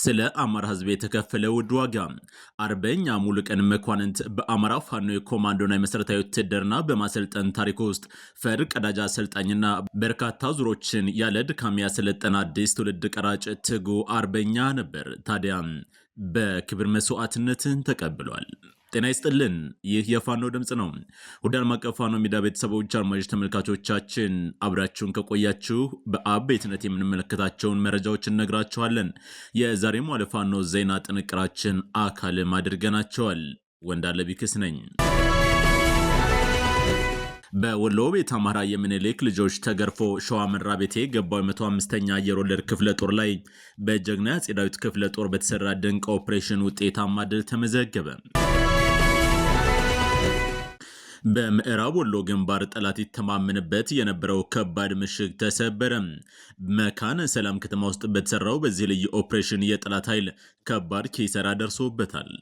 ስለ አማራ ህዝብ የተከፈለ ውድ ዋጋ አርበኛ ሙሉቀን መኳንንት በአማራ ፋኖ የኮማንዶና የመሰረታዊ ውትድርና በማሰልጠን ታሪክ ውስጥ ፈር ቀዳጅ አሰልጣኝና በርካታ ዙሮችን ያለ ድካም ያሰለጠነ አዲስ ትውልድ ቀራጭ ትጉ አርበኛ ነበር። ታዲያ በክብር መስዋዕትነትን ተቀብሏል። ጤና ይስጥልን። ይህ የፋኖ ድምጽ ነው። ወደ ዓለም አቀፍ ፋኖ ሚዲያ ቤተሰቦች አድማጭ ተመልካቾቻችን አብራችሁን ከቆያችሁ በአበይትነት የምንመለከታቸውን መረጃዎች እነግራችኋለን። የዛሬም ዋለ ፋኖ ዜና ጥንቅራችን አካልም አድርገናቸዋል። ወንዳለ ቢክስ ነኝ። በወሎ ቤት አማራ የምኒልክ ልጆች ተገርፎ ሸዋ መራ ቤቴ ገባው 105ኛ አየር ወለድ ክፍለ ጦር ላይ በጀግና አፄ ዳዊት ክፍለ ጦር በተሰራ ድንቅ ኦፕሬሽን ውጤታማ ድል ተመዘገበ። በምዕራብ ወሎ ግንባር ጠላት ይተማመንበት የነበረው ከባድ ምሽግ ተሰበረ። መካነ ሰላም ከተማ ውስጥ በተሰራው በዚህ ልዩ ኦፕሬሽን የጠላት ኃይል ከባድ ኪሳራ ደርሶበታል።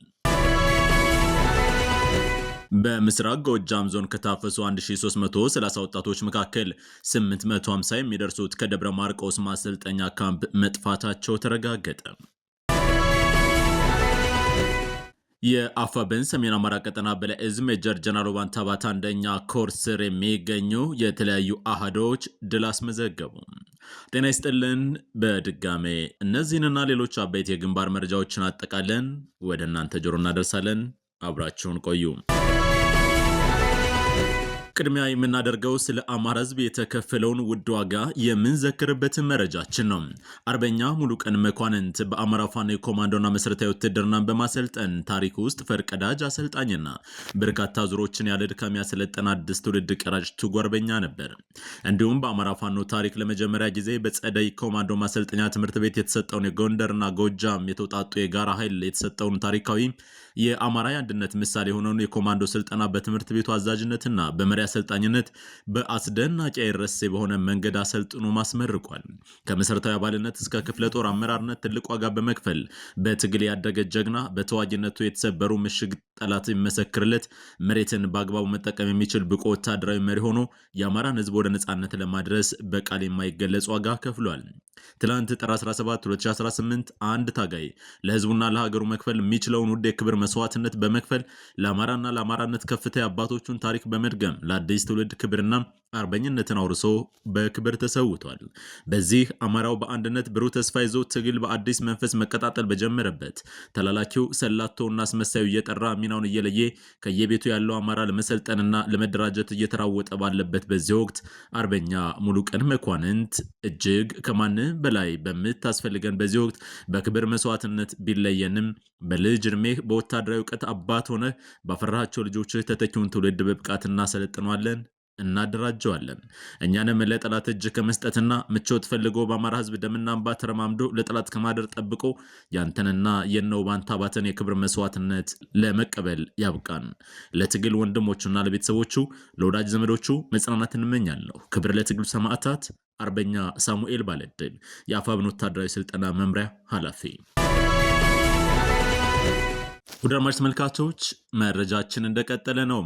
በምስራቅ ጎጃም ዞን ከታፈሱ 1330 ወጣቶች መካከል 850 የሚደርሱት ከደብረ ማርቆስ ማሰልጠኛ ካምፕ መጥፋታቸው ተረጋገጠ። የአፋብኃ ሰሜን አማራ ቀጠና በላይ ዕዝ ሜጀር ጀነራል ባንታባት አንደኛ ኮር ስር የሚገኙ የተለያዩ አሃዶች ድል አስመዘገቡ። ጤና ይስጥልን። በድጋሜ እነዚህንና ሌሎች አበይት የግንባር መረጃዎችን አጠቃለን ወደ እናንተ ጆሮ እናደርሳለን። አብራችሁን ቆዩ። ቅድሚያ የምናደርገው ስለ አማራ ህዝብ የተከፈለውን ውድ ዋጋ የምንዘክርበትን መረጃችን ነው። አርበኛ ሙሉቀን መኳንንት በአማራ ፋኖ የኮማንዶና መሰረታዊ ውትድርናን በማሰልጠን ታሪክ ውስጥ ፈርቀዳጅ አሰልጣኝና በርካታ ዙሮችን ያለ ድካም ያሰለጠነ አዲስ ትውልድ ቀራጭ ትጉ አርበኛ ነበር። እንዲሁም በአማራ ፋኖ ታሪክ ለመጀመሪያ ጊዜ በጸደይ ኮማንዶ ማሰልጠኛ ትምህርት ቤት የተሰጠውን የጎንደርና ጎጃም የተውጣጡ የጋራ ኃይል የተሰጠውን ታሪካዊ የአማራ አንድነት ምሳሌ የሆነውን የኮማንዶ ስልጠና በትምህርት ቤቱ አዛዥነትና በመሪ አሰልጣኝነት በአስደናቂ አይረሴ በሆነ መንገድ አሰልጥኖ ማስመርቋል። ከመሰረታዊ አባልነት እስከ ክፍለ ጦር አመራርነት ትልቅ ዋጋ በመክፈል በትግል ያደገ ጀግና፣ በተዋጊነቱ የተሰበሩ ምሽግ ጠላት የሚመሰክርለት፣ መሬትን በአግባቡ መጠቀም የሚችል ብቁ ወታደራዊ መሪ ሆኖ የአማራን ህዝብ ወደ ነጻነት ለማድረስ በቃል የማይገለጽ ዋጋ ከፍሏል። ትላንት ጥር 17 2018 አንድ ታጋይ ለህዝቡና ለሀገሩ መክፈል የሚችለውን ውድ የክብር መስዋዕትነት በመክፈል ለአማራና ለአማራነት ከፍታ አባቶቹን ታሪክ በመድገም ለአዲስ ትውልድ ክብርና አርበኝነትን አውርሶ በክብር ተሰውቷል። በዚህ አማራው በአንድነት ብሩህ ተስፋ ይዞ ትግል በአዲስ መንፈስ መቀጣጠል በጀመረበት ተላላኪው ሰላቶና አስመሳዩ እየጠራ ሚናውን እየለየ ከየቤቱ ያለው አማራ ለመሰልጠንና ለመደራጀት እየተራወጠ ባለበት በዚህ ወቅት አርበኛ ሙሉቀን መኳንንት እጅግ ከማንም በላይ በምታስፈልገን በዚህ ወቅት በክብር መስዋዕትነት ቢለየንም በልጅ እድሜህ በወታደራዊ እውቀት አባት ሆነ ባፈራቸው ልጆች ተተኪውን ትውልድ በብቃት እናሰለጥነዋለን፣ እናደራጀዋለን። እኛንም ለጠላት እጅ ከመስጠትና ምቾት ፈልጎ በአማራ ህዝብ ደምና እንባ ተረማምዶ ለጠላት ከማደር ጠብቆ ያንተንና የነው ባንታባትን የክብር መስዋዕትነት ለመቀበል ያብቃን። ለትግል ወንድሞቹና ለቤተሰቦቹ ለወዳጅ ዘመዶቹ መጽናናት እንመኛለሁ። ክብር ለትግሉ ሰማዕታት። አርበኛ ሳሙኤል ባለድል የአፋብኃ ወታደራዊ ስልጠና መምሪያ ኃላፊ። ወደ አድማጭ ተመልካቾች መረጃችን እንደቀጠለ ነው።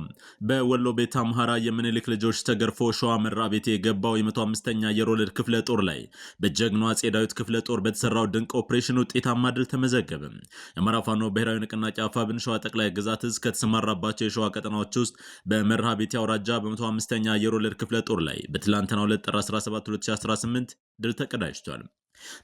በወሎ ቤት አምሃራ የምኒልክ ልጆች ተገርፎ ሸዋ መራ ቤቴ የገባው የ105ኛ አየር ወለድ ክፍለ ጦር ላይ በጀግናው አፄ ዳዊት ክፍለ ጦር በተሰራው ድንቅ ኦፕሬሽን ውጤታማ ድል ተመዘገበ። የአማራ ፋኖ ብሔራዊ ንቅናቄ አፋብኃ ሸዋ ጠቅላይ ግዛት ዕዝ ከተሰማራባቸው የሸዋ ቀጠናዎች ውስጥ በመርሃ ቤቴ አውራጃ በ105ኛ አየር ወለድ ክፍለ ጦር ላይ በትላንትናው ዕለት ጥር 17 2018 ድል ተቀዳጅቷል።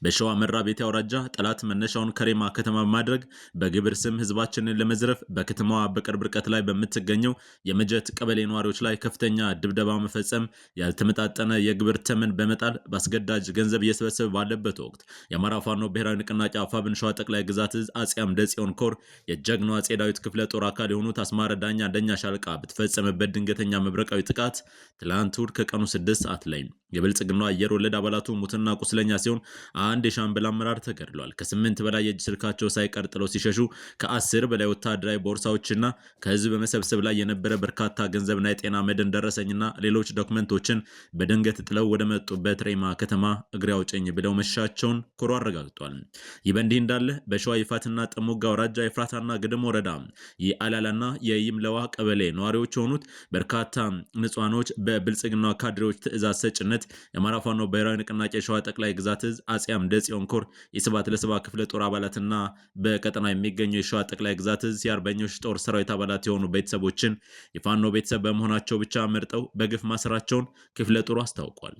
በሸዋ መራ ቤቴ አውራጃ ጠላት መነሻውን ከሬማ ከተማ በማድረግ በግብር ስም ህዝባችንን ለመዝረፍ በከተማዋ በቅርብ ርቀት ላይ በምትገኘው የመጀት ቀበሌ ነዋሪዎች ላይ ከፍተኛ ድብደባ መፈጸም፣ ያልተመጣጠነ የግብር ተመን በመጣል በአስገዳጅ ገንዘብ እየሰበሰበ ባለበት ወቅት የአማራ ፋኖ ብሔራዊ ንቅናቄ አፋብኃ ሸዋ ጠቅላይ ግዛት ዕዝ አፄ አምደ ጽዮን ኮር የጀግናው አፄ ዳዊት ክፍለ ጦር አካል የሆኑት አስማረ ዳኛ አንደኛ ሻለቃ በተፈጸመበት ድንገተኛ መብረቃዊ ጥቃት ትላንት እሁድ ከቀኑ 6 ሰዓት ላይ የብልጽግናው አየር ወለድ አባላቱ ሙትና ቁስለኛ ሲሆን አንድ የሻምበል አመራር ተገድሏል። ከ8 በላይ የእጅ ስልካቸው ሳይቀር ጥለው ሲሸሹ ከ10 በላይ ወታደራዊ ቦርሳዎችና ከህዝብ በመሰብሰብ ላይ የነበረ በርካታ ገንዘብና የጤና መድን ደረሰኝና ሌሎች ዶክመንቶችን በድንገት ጥለው ወደ መጡበት ሬማ ከተማ እግሬ አውጭኝ ብለው መሻቸውን ኮሮ አረጋግጧል። ይህ በእንዲህ እንዳለ በሸዋ ይፋትና ጥሙጋ አውራጃ የፍራታና ግድም ወረዳ የአላላና የይምለዋ ቀበሌ ነዋሪዎች የሆኑት በርካታ ንጹሃኖች በብልጽግና ካድሬዎች ትዕዛዝ ሰጭነት የአማራ ፋኖ ብሔራዊ ንቅናቄ ሸዋ ጠቅላይ ግዛት ዕዝ አጼ አምደ ጽዮን ኮር የሰባት ለሰባ ክፍለ ጦር አባላትና በቀጠና የሚገኙ የሸዋ ጠቅላይ ግዛት እዝ የአርበኞች ጦር ሰራዊት አባላት የሆኑ ቤተሰቦችን የፋኖ ቤተሰብ በመሆናቸው ብቻ መርጠው በግፍ ማሰራቸውን ክፍለ ጦሩ አስታውቋል።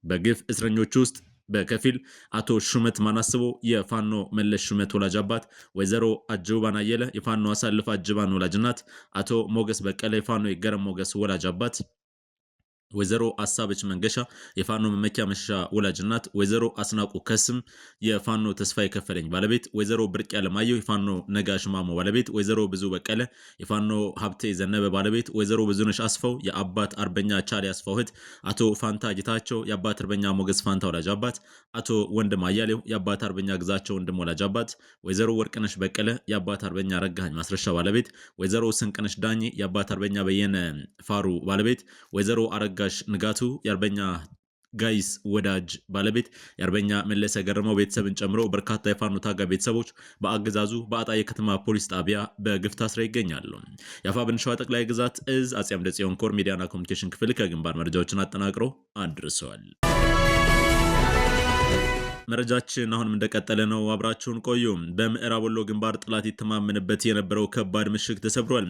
በግፍ እስረኞች ውስጥ በከፊል አቶ ሹመት ማናስቦ የፋኖ መለስ ሹመት ወላጅ አባት፣ ወይዘሮ አጅባን አየለ የፋኖ አሳልፍ አጅባን ወላጅ እናት፣ አቶ ሞገስ በቀለ የፋኖ የገረም ሞገስ ወላጅ አባት፣ ወይዘሮ አሳበች መንገሻ የፋኖ መመኪያ መሸሻ ወላጅ እናት፣ ወይዘሮ አስናቁ ከስም የፋኖ ተስፋ የከፈለኝ ባለቤት፣ ወይዘሮ ብርቅ ያለማየሁ የፋኖ ነጋሽ ማሞ ባለቤት፣ ወይዘሮ ብዙ በቀለ የፋኖ ሀብቴ ዘነበ ባለቤት፣ ወይዘሮ ብዙነሽ አስፋው የአባት አርበኛ ቻሊ አስፋው እህት፣ አቶ ፋንታ ጌታቸው የአባት አርበኛ ሞገስ ፋንታ ወላጅ አባት፣ አቶ ወንድም አያሌው የአባት አርበኛ ግዛቸው ወንድም ወላጅ አባት፣ ወይዘሮ ወርቅነሽ በቀለ የአባት አርበኛ ረጋኝ ማስረሻ ባለቤት፣ ወይዘሮ ስንቅነሽ ዳኜ የአባት አርበኛ በየነ ፋሩ ባለቤት፣ ወይዘሮ አረጋ ንጋቱ የአርበኛ ጋይስ ወዳጅ ባለቤት፣ የአርበኛ መለሰ ገረመው ቤተሰብን ጨምሮ በርካታ የፋኖ ታጋይ ቤተሰቦች በአገዛዙ በአጣዬ ከተማ ፖሊስ ጣቢያ በግፍ ታስረው ይገኛሉ። የአፋብኃ ሸዋ ጠቅላይ ግዛት እዝ አጼ አምደ ጽዮን ኮር ሚዲያና ኮሚኒኬሽን ክፍል ከግንባር መረጃዎችን አጠናቅሮ አድርሰዋል። መረጃችን አሁንም እንደቀጠለ ነው። አብራችሁን ቆዩ። በምዕራብ ወሎ ግንባር ጠላት ይተማመንበት የነበረው ከባድ ምሽግ ተሰብሯል።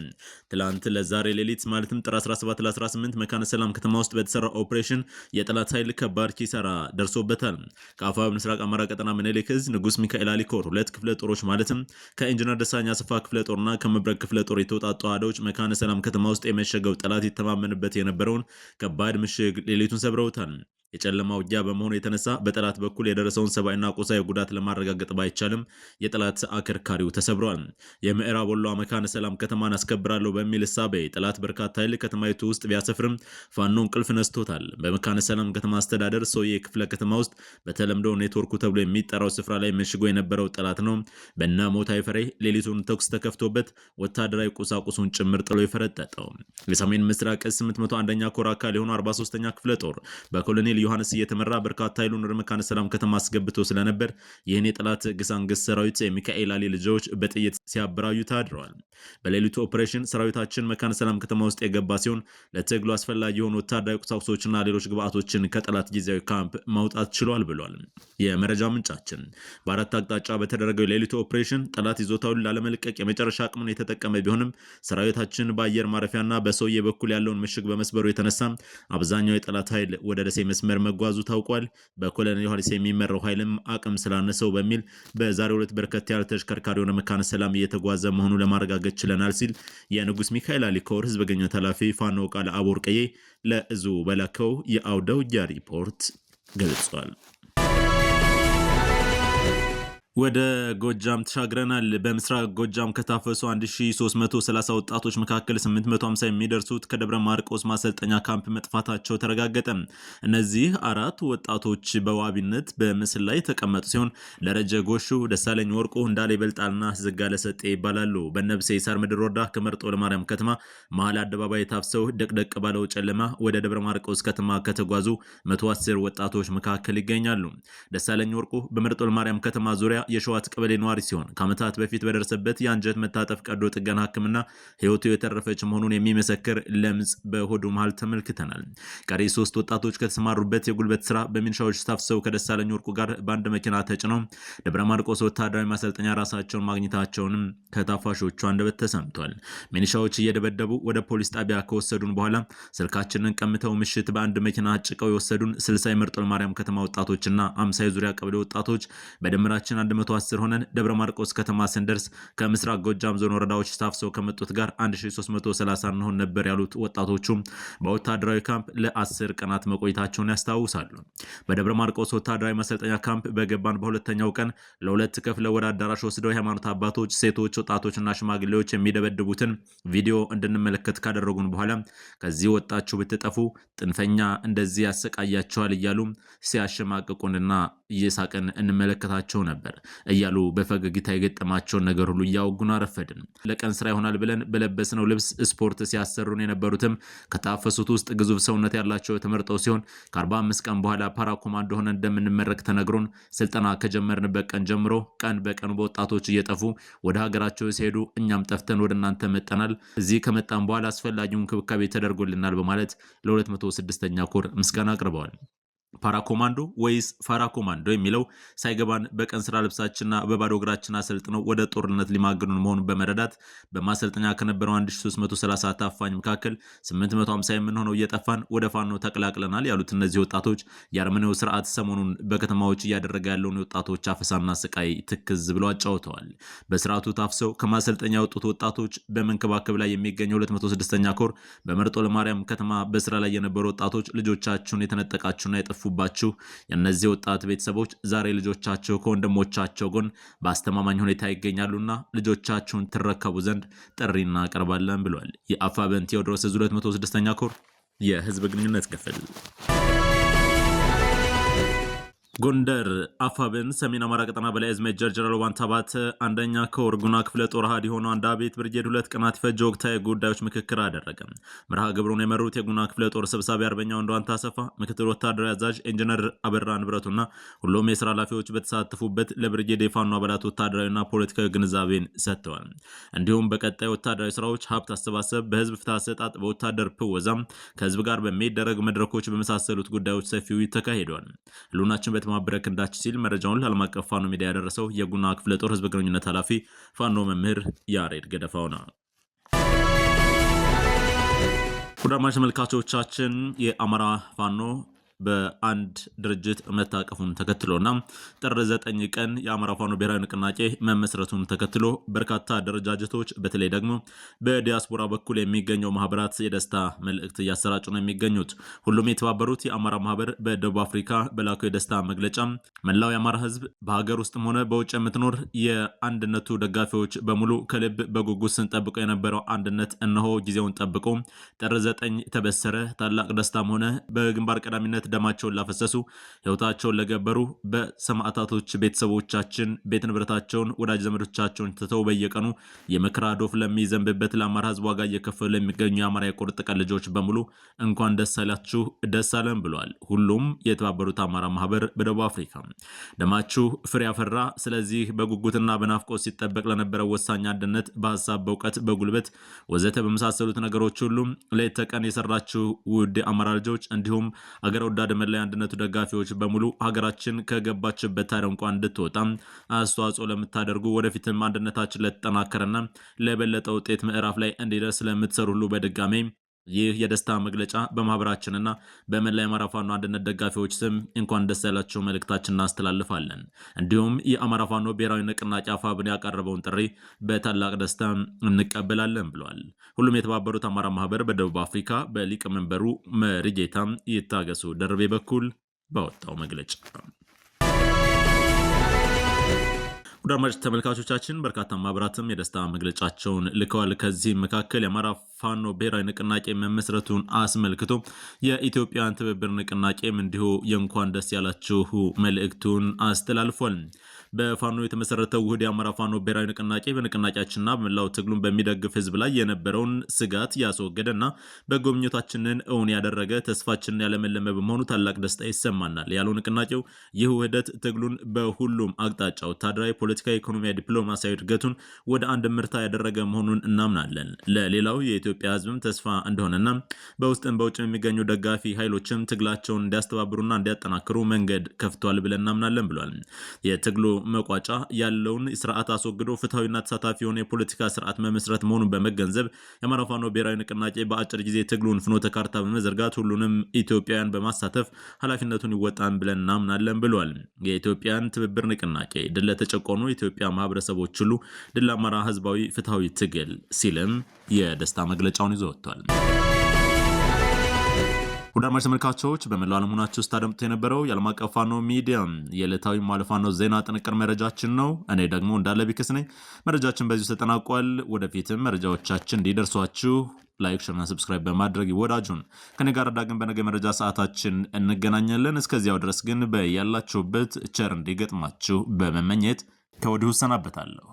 ትላንት ለዛሬ ሌሊት ማለትም ጥር 17 ለ18 መካነ ሰላም ከተማ ውስጥ በተሰራ ኦፕሬሽን የጠላት ኃይል ከባድ ኪሳራ ደርሶበታል። ከአፋብኃ ምስራቅ አማራ ቀጠና ምኒልክ ዕዝ ንጉስ ሚካኤል አሊ ኮር ሁለት ክፍለ ጦሮች ማለትም ከኢንጂነር ደሳኛ አሰፋ ክፍለ ጦርና ከመብረቅ ክፍለ ጦር የተውጣጡ አህዶች መካነ ሰላም ከተማ ውስጥ የመሸገው ጠላት ይተማመንበት የነበረውን ከባድ ምሽግ ሌሊቱን ሰብረውታል። የጨለማ ውጊያ በመሆኑ የተነሳ በጠላት በኩል የደረሰውን ሰብአዊና ቁሳዊ ጉዳት ለማረጋገጥ ባይቻልም የጠላት አከርካሪው ተሰብሯል። የምዕራብ ወሎ መካነ ሰላም ከተማን አስከብራለሁ በሚል እሳቤ ጠላት በርካታ ኃይል ከተማይቱ ውስጥ ቢያሰፍርም ፋኖ እንቅልፍ ነስቶታል። በመካነ ሰላም ከተማ አስተዳደር ሶዬ ክፍለ ከተማ ውስጥ በተለምዶ ኔትወርኩ ተብሎ የሚጠራው ስፍራ ላይ መሽጎ የነበረው ጠላት ነው በእነ ሞታይ ፈሬ ሌሊቱን ተኩስ ተከፍቶበት ወታደራዊ ቁሳቁሱን ጭምር ጥሎ የፈረጠጠው። የሰሜን ምስራቅ 801ኛ ኮር አካል የሆኑ 43ኛ ክፍለ ጦር በኮሎኔል ዮሐንስ እየተመራ በርካታ ኃይሉን ወደ መካነ ሰላም ከተማ አስገብቶ ስለነበር ይህን የጠላት ግሳንግስ ሰራዊት የሚካኤል አሊ ልጆች በጥይት ሲያበራዩ ታድረዋል። በሌሊቱ ኦፕሬሽን ሰራዊታችን መካነ ሰላም ከተማ ውስጥ የገባ ሲሆን ለትግሉ አስፈላጊ የሆኑ ወታደራዊ ቁሳቁሶችና ሌሎች ግብአቶችን ከጠላት ጊዜያዊ ካምፕ ማውጣት ችሏል ብሏል የመረጃ ምንጫችን። በአራት አቅጣጫ በተደረገው የሌሊቱ ኦፕሬሽን ጠላት ይዞታውን ላለመልቀቅ የመጨረሻ አቅሙን የተጠቀመ ቢሆንም ሰራዊታችን በአየር ማረፊያና በሰውዬ በኩል ያለውን ምሽግ በመስበሩ የተነሳ አብዛኛው የጠላት ኃይል ወደ ደሴ መስመር መጓዙ ታውቋል። በኮሎኔል ዮሐንስ የሚመራው ኃይልም አቅም ስላነሰው በሚል በዛሬው ዕለት በርከት ያለ ተሽከርካሪ ወደ መካነ ሰላም እየተጓዘ መሆኑ ለማረጋገጥ ችለናል ሲል የንጉስ ሚካኤል አሊ ኮር ህዝብ ግንኙነት ኃላፊ ፋኖ ቃል አቦር ቀዬ ለእዙ በላከው የአውደ ውጊያ ሪፖርት ገልጿል። ወደ ጎጃም ተሻግረናል። በምስራቅ ጎጃም ከታፈሱ 1330 ወጣቶች መካከል 850 የሚደርሱት ከደብረ ማርቆስ ማሰልጠኛ ካምፕ መጥፋታቸው ተረጋገጠ። እነዚህ አራት ወጣቶች በዋቢነት በምስል ላይ የተቀመጡ ሲሆን ደረጀ ጎሹ፣ ደሳለኝ ወርቁ፣ እንዳለ ይበልጣልና ዘጋለ ሰጤ ይባላሉ። በነብሴ ሳር ምድር ወረዳ ከመርጦ ለማርያም ከተማ መሀል አደባባይ ታፍሰው ደቅደቅ ባለው ጨለማ ወደ ደብረ ማርቆስ ከተማ ከተጓዙ 110 ወጣቶች መካከል ይገኛሉ። ደሳለኝ ወርቁ በመርጦ ለማርያም ከተማ ዙሪያ የሸዋት ቀበሌ ነዋሪ ሲሆን ከዓመታት በፊት በደረሰበት የአንጀት መታጠፍ ቀዶ ጥገና ሕክምና ህይወቱ የተረፈች መሆኑን የሚመሰክር ለምጽ በሆዱ መሃል ተመልክተናል። ቀሪ 3 ወጣቶች ከተሰማሩበት የጉልበት ስራ በሚንሻዎች ታፍሰው ከደሳለኝ ወርቁ ጋር በአንድ መኪና ተጭነው ደብረ ማርቆስ ወታደራዊ ማሰልጠኛ ራሳቸውን ማግኘታቸውንም ከታፋሾቹ አንደበት ተሰምቷል። ሚኒሻዎች እየደበደቡ ወደ ፖሊስ ጣቢያ ከወሰዱን በኋላ ስልካችንን ቀምተው ምሽት በአንድ መኪና አጭቀው የወሰዱን 60 የመርጦ ለማርያም ከተማ ወጣቶችና 50 የዙሪያ ቀበሌ ወጣቶች በድምራችን 110 ሆነን ደብረ ማርቆስ ከተማ ስንደርስ ከምስራቅ ጎጃም ዞን ወረዳዎች ታፍሰው ከመጡት ጋር 1330 እንሆን ነበር ያሉት ወጣቶቹም በወታደራዊ ካምፕ ለ10 ቀናት መቆየታቸውን ያስታውሳሉ። በደብረ ማርቆስ ወታደራዊ ማሰልጠኛ ካምፕ በገባን በሁለተኛው ቀን ለሁለት ከፍለው ወደ አዳራሽ ወስደው የሃይማኖት አባቶች፣ ሴቶች፣ ወጣቶችና ሽማግሌዎች የሚደበድቡትን ቪዲዮ እንድንመለከት ካደረጉን በኋላ ከዚህ ወጣችሁ ብትጠፉ ጥንፈኛ እንደዚህ ያሰቃያቸዋል እያሉ ሲያሸማቅቁንና እየሳቅን እንመለከታቸው ነበር እያሉ በፈገግታ የገጠማቸውን ነገር ሁሉ እያወጉን አረፈድን። ለቀን ስራ ይሆናል ብለን በለበስነው ልብስ ስፖርት ሲያሰሩን የነበሩትም ከታፈሱት ውስጥ ግዙፍ ሰውነት ያላቸው ተመርጠው ሲሆን ከ45 ቀን በኋላ ፓራ ኮማንዶ ሆነን እንደምንመረቅ ተነግሮን ስልጠና ከጀመርንበት ቀን ጀምሮ ቀን በቀን በወጣቶች እየጠፉ ወደ ሀገራቸው ሲሄዱ እኛም ጠፍተን ወደ እናንተ መጠናል። እዚህ ከመጣን በኋላ አስፈላጊውን እንክብካቤ ተደርጎልናል በማለት ለ206ኛ ኮር ምስጋና አቅርበዋል። ፓራኮማንዶ ወይስ ፋራኮማንዶ የሚለው ሳይገባን በቀን ስራ ልብሳችንና በባዶ እግራችን አሰልጥነው ወደ ጦርነት ሊማግኑን መሆኑን በመረዳት በማሰልጠኛ ከነበረው 1330 ታፋኝ መካከል 850 የምንሆነው እየጠፋን ወደ ፋኖ ተቀላቅለናል ያሉት እነዚህ ወጣቶች የአርመኔው ስርዓት ሰሞኑን በከተማዎች እያደረገ ያለውን የወጣቶች አፈሳና ስቃይ ትክዝ ብለው አጫውተዋል። በስርዓቱ ታፍሰው ከማሰልጠኛ የወጡት ወጣቶች በመንከባከብ ላይ የሚገኘው 206ኛ ኮር በመርጦ ለማርያም ከተማ በስራ ላይ የነበሩ ወጣቶች ልጆቻችሁን የተነጠቃችሁና የጠፉ ባችሁ የእነዚህ ወጣት ቤተሰቦች ዛሬ ልጆቻቸው ከወንድሞቻቸው ጎን በአስተማማኝ ሁኔታ ይገኛሉና ልጆቻችሁን ትረከቡ ዘንድ ጥሪ እናቀርባለን ብሏል። የአፋብኃኝ ቴዎድሮስ 206ኛ ኮር የህዝብ ግንኙነት ክፍል። ጎንደር አፋብኃኝ ሰሜን አማራ ቀጠና በላይ አዝማች ጀነራል ዋንታባት አንደኛ ኮር ጉና ክፍለ ጦር አሃድ የሆነው አንድ አቤት ብርጌድ 2 ቀናት ፈጀ ወቅታዊ ጉዳዮች ምክክር አደረገ። መርሃ ግብሩን የመሩት የጉና ክፍለ ጦር ሰብሳቢ አርበኛው ወንድዋንታ አሰፋ፣ ምክትል ወታደራዊ አዛዥ ኢንጂነር አበራ ንብረቱና ሁሉም የስራ ኃላፊዎች በተሳተፉበት ለብርጌድ የፋኖ አባላት ወታደራዊና ፖለቲካዊ ግንዛቤን ሰጥተዋል። እንዲሁም በቀጣይ ወታደራዊ ስራዎች ሀብት አሰባሰብ፣ በህዝብ ፍትህ አሰጣጥ፣ በወታደር ፕወዛም ከህዝብ ጋር በሚደረግ መድረኮች በመሳሰሉት ጉዳዮች ሰፊው ተካሂዷል። ሁሉናችን ማበረ ክንዳች ሲል መረጃውን ለዓለም አቀፍ ፋኖ ሚዲያ ያደረሰው የጉና ክፍለ ጦር ህዝብ ግንኙነት ኃላፊ ፋኖ መምህር ያሬድ ገደፋው ነው። ወዳማሽ ተመልካቾቻችን የአማራ ፋኖ በአንድ ድርጅት መታቀፉን ተከትሎና ጥር 9 ቀን የአማራ ፋኖ ብሔራዊ ንቅናቄ መመስረቱን ተከትሎ በርካታ አደረጃጀቶች በተለይ ደግሞ በዲያስፖራ በኩል የሚገኘው ማህበራት የደስታ መልእክት እያሰራጩ ነው የሚገኙት። ሁሉም የተባበሩት የአማራ ማህበር በደቡብ አፍሪካ በላከው የደስታ መግለጫ መላው የአማራ ህዝብ በሀገር ውስጥም ሆነ በውጭ የምትኖር የአንድነቱ ደጋፊዎች በሙሉ ከልብ በጉጉት ስንጠብቀው የነበረው አንድነት እነሆ ጊዜውን ጠብቆ ጥር 9 ተበሰረ። ታላቅ ደስታም ሆነ በግንባር ቀዳሚነት ደማቸውን ላፈሰሱ ህይወታቸውን ለገበሩ በሰማዕታቶች ቤተሰቦቻችን ቤት ንብረታቸውን ወዳጅ ዘመዶቻቸውን ትተው በየቀኑ የመከራ ዶፍ ለሚዘንብበት ለአማራ ህዝብ ዋጋ እየከፈሉ ለሚገኙ የአማራ የቁርጥ ቀን ልጆች በሙሉ እንኳን ደስ አላችሁ ደስ አለን ብለዋል። ሁሉም የተባበሩት አማራ ማህበር በደቡብ አፍሪካ ደማችሁ ፍሬ ያፈራ። ስለዚህ በጉጉትና በናፍቆት ሲጠበቅ ለነበረው ወሳኝ አንድነት በሀሳብ በእውቀት በጉልበት ወዘተ በመሳሰሉት ነገሮች ሁሉ ሌት ተቀን የሰራችሁ ውድ አማራ ልጆች እንዲሁም አገር ወዳድ መለያ አንድነቱ ደጋፊዎች በሙሉ ሀገራችን ከገባችበት ታሪኳ እንድትወጣ አስተዋጽኦ ለምታደርጉ ወደፊትም አንድነታችን ለተጠናከረና ለበለጠ ውጤት ምዕራፍ ላይ እንዲደርስ ለምትሰሩ ሁሉ በድጋሜ ይህ የደስታ መግለጫ በማህበራችንና በመላ የአማራ ፋኖ አንድነት ደጋፊዎች ስም እንኳን ደስ ያላችሁ መልእክታችንን እናስተላልፋለን። እንዲሁም የአማራ ፋኖ ብሔራዊ ንቅናቄ አፋብኃኝ ያቀረበውን ጥሪ በታላቅ ደስታ እንቀበላለን ብለዋል። ሁሉም የተባበሩት አማራ ማህበር በደቡብ አፍሪካ በሊቀመንበሩ መሪጌታ ይታገሱ ደርቤ በኩል ባወጣው መግለጫ ወደ አድማጭ ተመልካቾቻችን በርካታ ማህበራትም የደስታ መግለጫቸውን ልከዋል። ከዚህ መካከል የአማራ ፋኖ ብሔራዊ ንቅናቄ መመስረቱን አስመልክቶ የኢትዮጵያን ትብብር ንቅናቄም እንዲሁ የእንኳን ደስ ያላችሁ መልእክቱን አስተላልፏል። በፋኖ የተመሰረተው ውህድ የአማራ ፋኖ ብሔራዊ ንቅናቄ በንቅናቄያችንና በመላው ትግሉን በሚደግፍ ህዝብ ላይ የነበረውን ስጋት ያስወገደና በጎብኝታችንን እውን ያደረገ ተስፋችንን ያለመለመ በመሆኑ ታላቅ ደስታ ይሰማናል ያለው ንቅናቄው ይህ ውህደት ትግሉን በሁሉም አቅጣጫ ወታደራዊ፣ ፖለቲካዊ፣ ኢኮኖሚያዊ፣ ዲፕሎማሲያዊ እድገቱን ወደ አንድ ምርታ ያደረገ መሆኑን እናምናለን። ለሌላው የኢትዮጵያ ህዝብም ተስፋ እንደሆነና በውስጥም በውጭ የሚገኙ ደጋፊ ኃይሎችም ትግላቸውን እንዲያስተባብሩና እንዲያጠናክሩ መንገድ ከፍቷል ብለን እናምናለን ብሏል። የትግሉ መቋጫ ያለውን ስርዓት አስወግዶ ፍትሐዊና ተሳታፊ የሆነ የፖለቲካ ስርዓት መመስረት መሆኑን በመገንዘብ የአማራ ፋኖ ብሔራዊ ንቅናቄ በአጭር ጊዜ ትግሉን ፍኖተ ካርታ በመዘርጋት ሁሉንም ኢትዮጵያውያን በማሳተፍ ኃላፊነቱን ይወጣን ብለን እናምናለን ብሏል። የኢትዮጵያን ትብብር ንቅናቄ ድል ለተጨቆኑ የኢትዮጵያ ማህበረሰቦች ሁሉ ድል ለአማራ ህዝባዊ ፍትሐዊ ትግል ሲልም የደስታ መግለጫውን ይዞ ወጥቷል። ወደ አድማጭ ተመልካቾች በመላው ዓለም ሆናችሁ ስታደምጡ የነበረው የዓለም አቀፍ ፋኖ ሚዲያ የዕለታዊ ፋኖ ዜና ጥንቅር መረጃችን ነው። እኔ ደግሞ እንዳለ ቢክስ ነኝ። መረጃችን በዚሁ ተጠናቋል። ወደፊትም መረጃዎቻችን እንዲደርሷችሁ ላይክ፣ ሼር እና ሰብስክራይብ በማድረግ ይወዳጁን። ከኔ ጋር ዳግም በነገ መረጃ ሰዓታችን እንገናኛለን። እስከዚያው ድረስ ግን በያላችሁበት ቸር እንዲገጥማችሁ በመመኘት ከወዲሁ ሰናበታለሁ።